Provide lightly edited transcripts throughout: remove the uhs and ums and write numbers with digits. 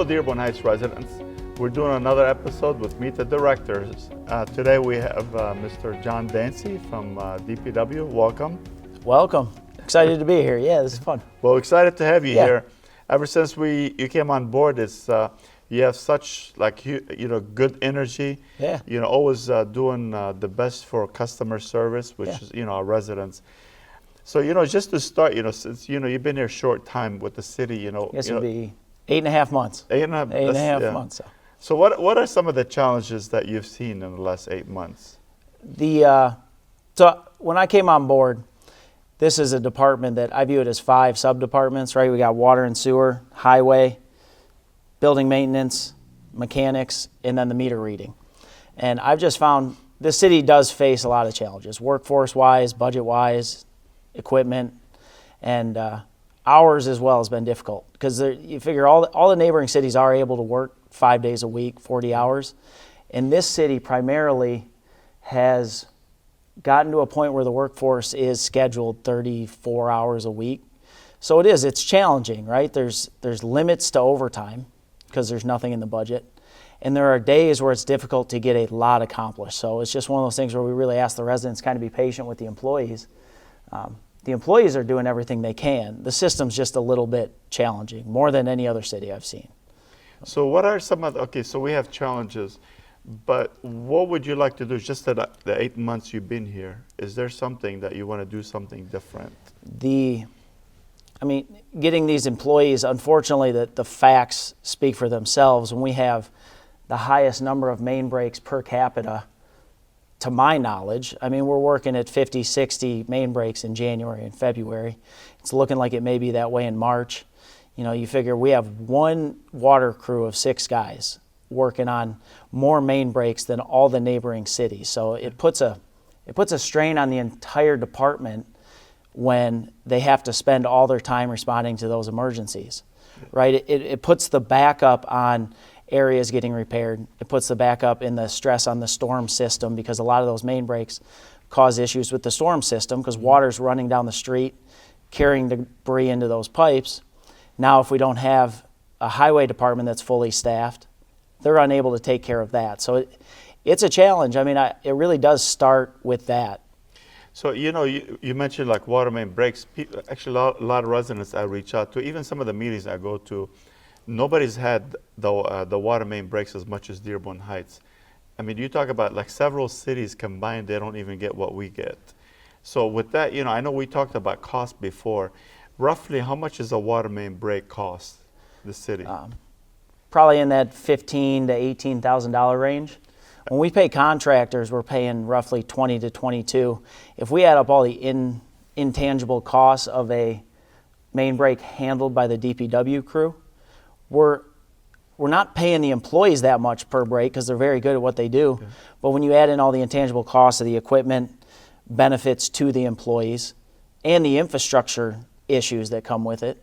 Hello, Dearborn Heights residents. We're doing another episode with Meet the Directors. Today we have Mr. John Danci from DPW. Welcome. Welcome. Excited to be here. Yeah, this is fun. Well, excited to have you here. Ever since you came on board, you have such good energy. Yeah. Always doing the best for customer service, which is our residents. So just to start, since you've been here a short time with the city, Yes, it'll be 8.5 months. 8.5 months. So what are some of the challenges that you've seen in the last 8 months? So when I came on board, this is a department that I view it as 5 sub-departments, right? We got water and sewer, highway, building maintenance, mechanics, and then the meter reading. And I've just found the city does face a lot of challenges, workforce-wise, budget-wise, equipment, and ours as well has been difficult because you figure all the neighboring cities are able to work 5 days a week, 40 hours. And this city primarily has gotten to a point where the workforce is scheduled 34 hours a week. So it's challenging, right? There's limits to overtime because there's nothing in the budget. And there are days where it's difficult to get a lot accomplished. So it's just one of those things where we really ask the residents kind of be patient with the employees. The employees are doing everything they can. The system's just a little bit challenging, more than any other city I've seen. So what are some of so we have challenges, but what would you like to do just the 8 months you've been here? Is there something that you want to do something different? Getting these employees, unfortunately, the facts speak for themselves. When we have the highest number of main breaks per capita, to my knowledge, we're working at 50, 60 main breaks in January and February. It's looking like it may be that way in March. You figure we have one water crew of 6 guys working on more main breaks than all the neighboring cities. So it puts a strain on the entire department when they have to spend all their time responding to those emergencies, right? It puts the backup on areas getting repaired. It puts the backup in the stress on the storm system because a lot of those main breaks cause issues with the storm system because water's running down the street, carrying debris into those pipes. Now, if we don't have a highway department that's fully staffed, they're unable to take care of that. So it's a challenge. It really does start with that. So, you mentioned like water main breaks. Actually, a lot of residents I reach out to, even some of the meetings I go to, nobody's had the water main breaks as much as Dearborn Heights. You talk about like several cities combined, they don't even get what we get. So with that, I know we talked about cost before. Roughly, how much does a water main break cost the city? Probably in that $15,000 to $18,000 range. When we pay contractors, we're paying roughly $20,000 to $22,000. If we add up all the intangible costs of a main break handled by the DPW crew, we're not paying the employees that much per break because they're very good at what they do. Okay. But when you add in all the intangible costs of the equipment, benefits to the employees, and the infrastructure issues that come with it,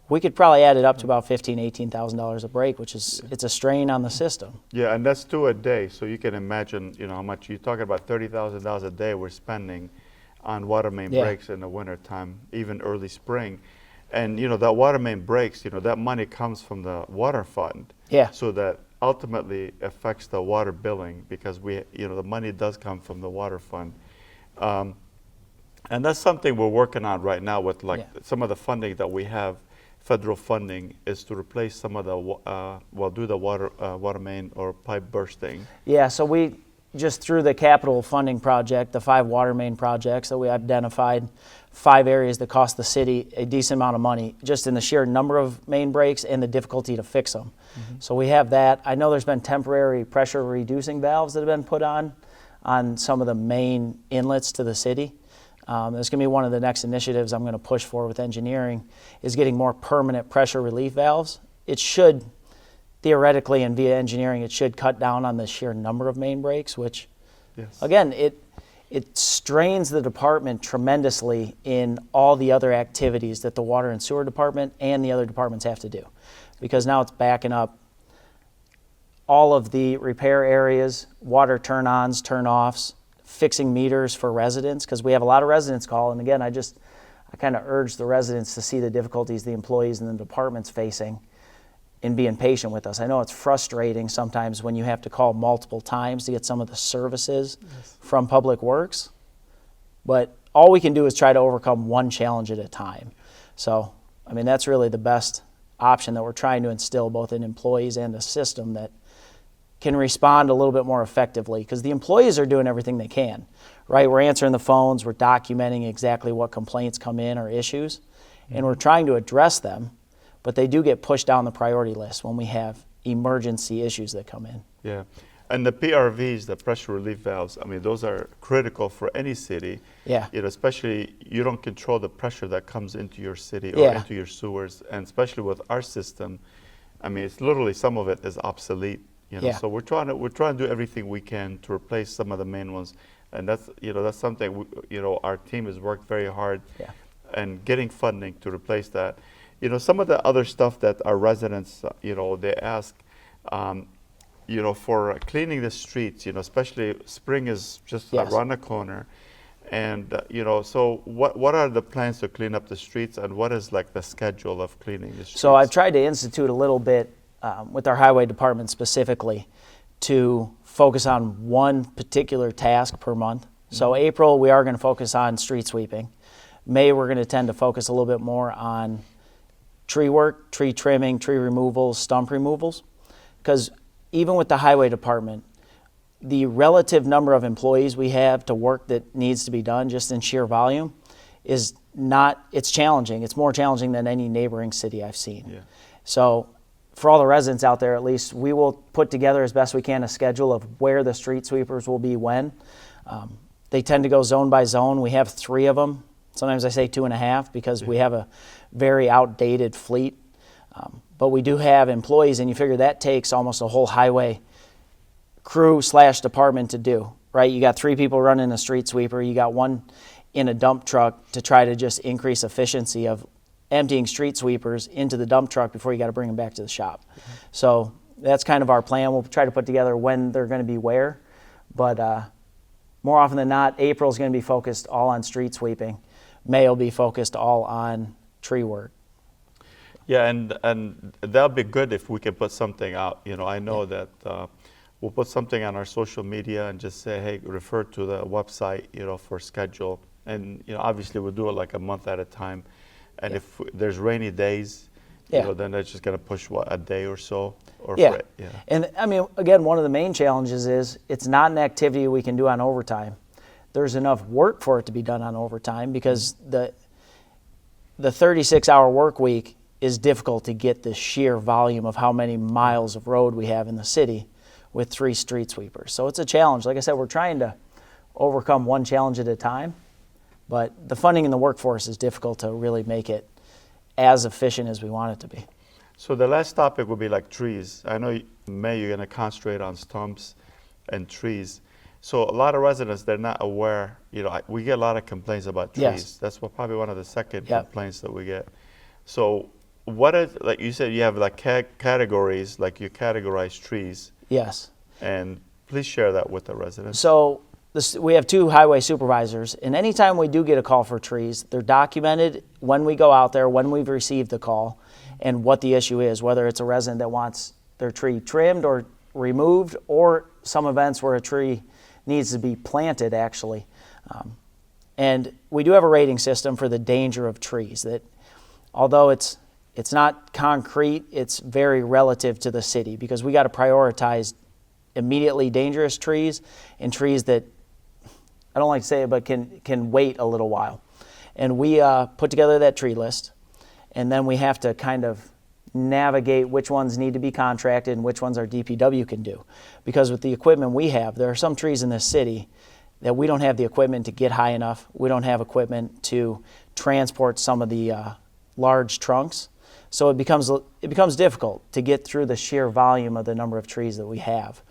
we could probably add it up to about $15,000, $18,000 a break, which is it's a strain on the system. Yeah, and that's 2 a day. So you can imagine, how much you're talking about. $30,000 a day we're spending on water main breaks in the wintertime, even early spring. And that water main breaks, that money comes from the water fund. Yeah. So that ultimately affects the water billing because the money does come from the water fund. And that's something we're working on right now with some of the funding that we have. Federal funding is to replace some of the water main or pipe bursting. Yeah, so we just through the capital funding project, the 5 water main projects that we identified, 5 areas that cost the city a decent amount of money, just in the sheer number of main breaks and the difficulty to fix them. Mm-hmm. So we have that. I know there's been temporary pressure reducing valves that have been put on some of the main inlets to the city. That's going to be one of the next initiatives I'm going to push for with engineering is getting more permanent pressure relief valves. It should, theoretically and via engineering, it should cut down on the sheer number of main breaks, which, again, it strains the department tremendously in all the other activities that the water and sewer department and the other departments have to do. Because now it's backing up all of the repair areas, water turn-ons, turn-offs, fixing meters for residents, because we have a lot of residents call. And again, I kind of urge the residents to see the difficulties the employees and the departments facing in being patient with us. I know it's frustrating sometimes when you have to call multiple times to get some of the services from Public Works, but all we can do is try to overcome one challenge at a time. So, I mean, that's really the best option that we're trying to instill both in employees and the system that can respond a little bit more effectively, because the employees are doing everything they can, right? We're answering the phones, we're documenting exactly what complaints come in or issues, and we're trying to address them, but they do get pushed down the priority list when we have emergency issues that come in. Yeah, and the PRVs, the pressure relief valves, I mean, those are critical for any city. Yeah. You know, especially you don't control the pressure that comes into your city or into your sewers, and especially with our system, I mean, it's literally some of it is obsolete. You know, so we're trying to do everything we can to replace some of the main ones, and that's something our team has worked very hard, and getting funding to replace that. You know, some of the other stuff that our residents, they ask, for cleaning the streets. You know, especially spring is just around the corner, and so what are the plans to clean up the streets, and what is like the schedule of cleaning the streets? So I've tried to institute a little bit with our highway department specifically to focus on one particular task per month. So April, we are going to focus on street sweeping. May, we're going to tend to focus a little bit more on tree work, tree trimming, tree removals, stump removals. Because even with the highway department, the relative number of employees we have to work that needs to be done just in sheer volume is not, it's challenging. It's more challenging than any neighboring city I've seen. Yeah. So for all the residents out there, at least, we will put together as best we can a schedule of where the street sweepers will be when. They tend to go zone by zone. We have 3 of them. Sometimes I say 2.5 because we have a very outdated fleet. But we do have employees, and you figure that takes almost a whole highway crew / department to do, right? You got 3 people running a street sweeper. You got 1 in a dump truck to try to just increase efficiency of emptying street sweepers into the dump truck before you got to bring them back to the shop. So that's kind of our plan. We'll try to put together when they're going to be where, but more often than not, April is going to be focused all on street sweeping. May will be focused all on tree work. Yeah, and that'll be good if we can put something out. You know, I know that we'll put something on our social media and just say, hey, refer to the website, for schedule. And, obviously we'll do it like a month at a time. And if there's rainy days, then that's just going to push, a day or so? And, I mean, again, one of the main challenges is it's not an activity we can do on overtime. There's enough work for it to be done on overtime because the 36-hour work week is difficult to get the sheer volume of how many miles of road we have in the city with 3 street sweepers. So it's a challenge. Like I said, we're trying to overcome one challenge at a time. But the funding in the workforce is difficult to really make it as efficient as we want it to be. So the last topic would be like trees. I know, May, you're going to concentrate on stumps and trees. So a lot of residents, they're not aware. We get a lot of complaints about trees. Yes. That's probably one of the second complaints that we get. So what is, like you said, you have like categories, like you categorize trees. Yes. And please share that with the residents. So we have 2 highway supervisors, and anytime we do get a call for trees, they're documented when we go out there, when we've received the call, and what the issue is, whether it's a resident that wants their tree trimmed or removed, or some events where a tree needs to be planted, actually. And we do have a rating system for the danger of trees that, although it's not concrete, it's very relative to the city because we got to prioritize immediately dangerous trees and trees that, I don't like to say it, but can wait a little while. And we put together that tree list, and then we have to kind of navigate which ones need to be contracted and which ones our DPW can do. Because with the equipment we have, there are some trees in this city that we don't have the equipment to get high enough. We don't have equipment to transport some of the large trunks. So it becomes difficult to get through the sheer volume of the number of trees that we have.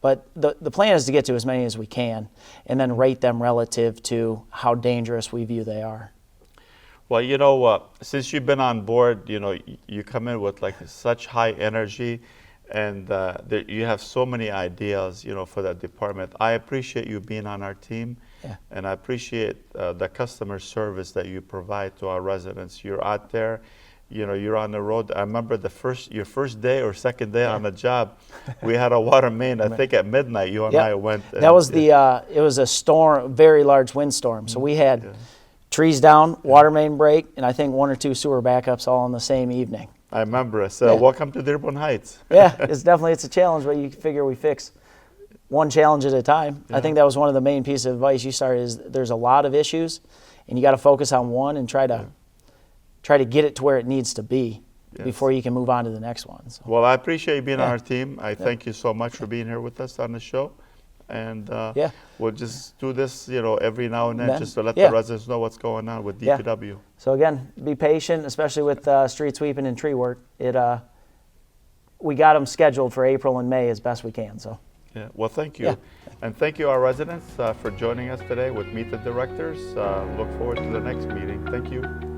But the plan is to get to as many as we can and then rate them relative to how dangerous we view they are. Well, since you've been on board, you come in with like such high energy and you have so many ideas, for that department. I appreciate you being on our team, and I appreciate the customer service that you provide to our residents. You're out there you're on the road. I remember your first day or second day on the job, we had a water main. I think at midnight, you and Yep. I went. That was it was a storm, very large windstorm. So we had trees down, water main break, and I think 1 or 2 sewer backups all in the same evening. I remember it. So welcome to Dearborn Heights. Yeah, it's a challenge, but you figure we fix one challenge at a time. I think that was one of the main pieces of advice you started is there's a lot of issues, and you got to focus on one and try to get it to where it needs to be before you can move on to the next one. So. Well, I appreciate you being on our team. I thank you so much for being here with us on the show. And we'll just do this, every now and then, just to let the residents know what's going on with DPW. Yeah. So again, be patient, especially with street sweeping and tree work. We got them scheduled for April and May as best we can. So. Yeah. Well, thank you. Yeah. And thank you, our residents, for joining us today with Meet the Directors. Look forward to the next meeting. Thank you.